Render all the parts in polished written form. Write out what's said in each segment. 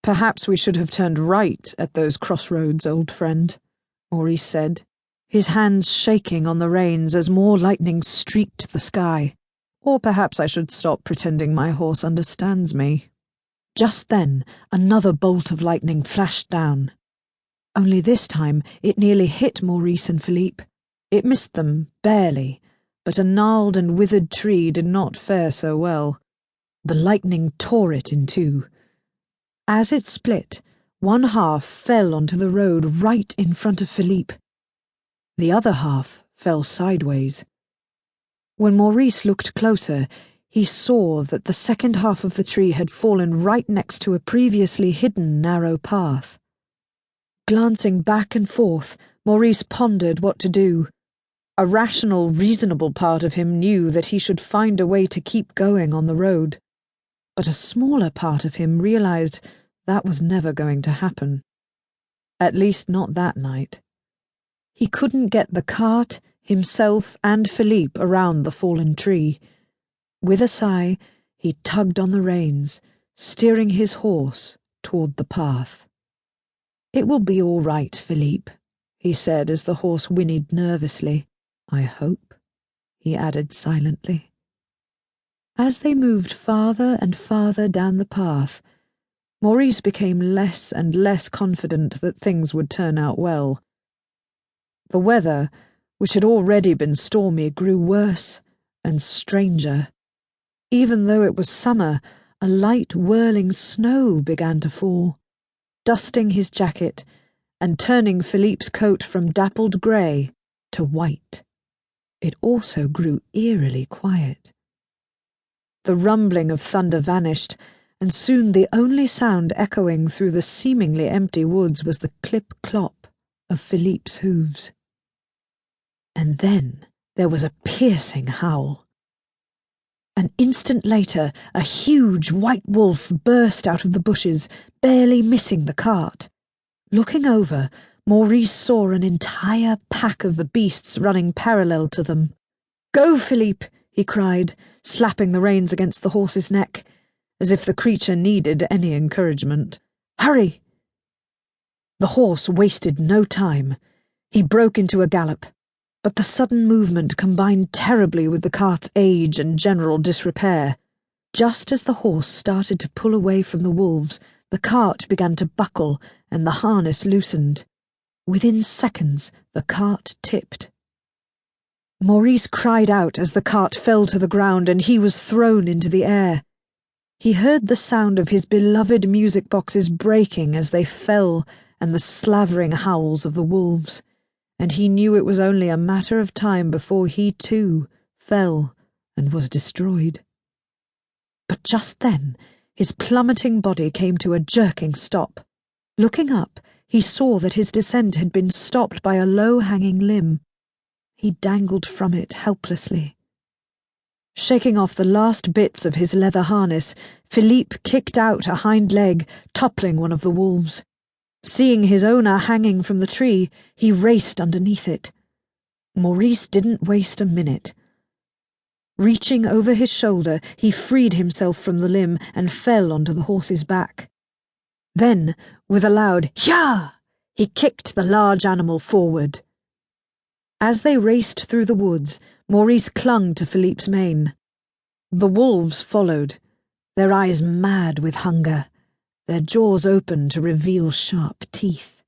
"Perhaps we should have turned right at those crossroads, old friend," Maurice said, his hands shaking on the reins as more lightning streaked the sky. "Or perhaps I should stop pretending my horse understands me." Just then, another bolt of lightning flashed down. Only this time it nearly hit Maurice and Philippe. It missed them, barely, but a gnarled and withered tree did not fare so well. The lightning tore it in two. As it split, one half fell onto the road right in front of Philippe. The other half fell sideways. When Maurice looked closer, he saw that the second half of the tree had fallen right next to a previously hidden narrow path. Glancing back and forth, Maurice pondered what to do. A rational, reasonable part of him knew that he should find a way to keep going on the road. But a smaller part of him realized that was never going to happen. At least not that night. He couldn't get the cart, himself, and Philippe around the fallen tree. With a sigh, he tugged on the reins, steering his horse toward the path. "It will be all right, Philippe," he said as the horse whinnied nervously. "I hope," he added silently. As they moved farther and farther down the path, Maurice became less and less confident that things would turn out well. The weather, which had already been stormy, grew worse and stranger. Even though it was summer, a light whirling snow began to fall, dusting his jacket and turning Philippe's coat from dappled grey to white. It also grew eerily quiet. The rumbling of thunder vanished, and soon the only sound echoing through the seemingly empty woods was the clip-clop of Philippe's hooves. And then there was a piercing howl. An instant later, a huge white wolf burst out of the bushes, barely missing the cart. Looking over, Maurice saw an entire pack of the beasts running parallel to them. "Go, Philippe!" he cried, slapping the reins against the horse's neck, as if the creature needed any encouragement. "Hurry!" The horse wasted no time. He broke into a gallop, but the sudden movement combined terribly with the cart's age and general disrepair. Just as the horse started to pull away from the wolves, the cart began to buckle and the harness loosened. Within seconds, the cart tipped. Maurice cried out as the cart fell to the ground and he was thrown into the air. He heard the sound of his beloved music boxes breaking as they fell and the slavering howls of the wolves, and he knew it was only a matter of time before he too fell and was destroyed. But just then, his plummeting body came to a jerking stop. Looking up, he saw that his descent had been stopped by a low-hanging limb. He dangled from it helplessly. Shaking off the last bits of his leather harness, Philippe kicked out a hind leg, toppling one of the wolves. Seeing his owner hanging from the tree, he raced underneath it. Maurice didn't waste a minute. Reaching over his shoulder, he freed himself from the limb and fell onto the horse's back. Then, with a loud "Yah!" he kicked the large animal forward. As they raced through the woods, Maurice clung to Philippe's mane. The wolves followed, their eyes mad with hunger, their jaws open to reveal sharp teeth.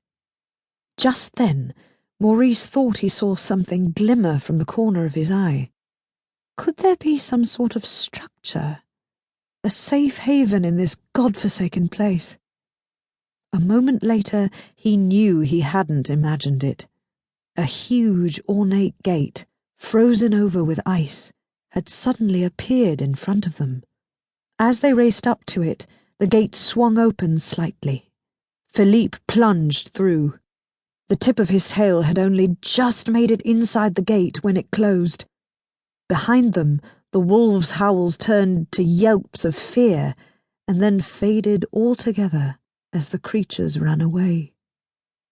Just then, Maurice thought he saw something glimmer from the corner of his eye. Could there be some sort of structure? A safe haven in this God-forsaken place? A moment later, he knew he hadn't imagined it. A huge, ornate gate, frozen over with ice, had suddenly appeared in front of them. As they raced up to it, the gate swung open slightly. Philippe plunged through. The tip of his tail had only just made it inside the gate when it closed. Behind them, the wolves' howls turned to yelps of fear and then faded altogether as the creatures ran away.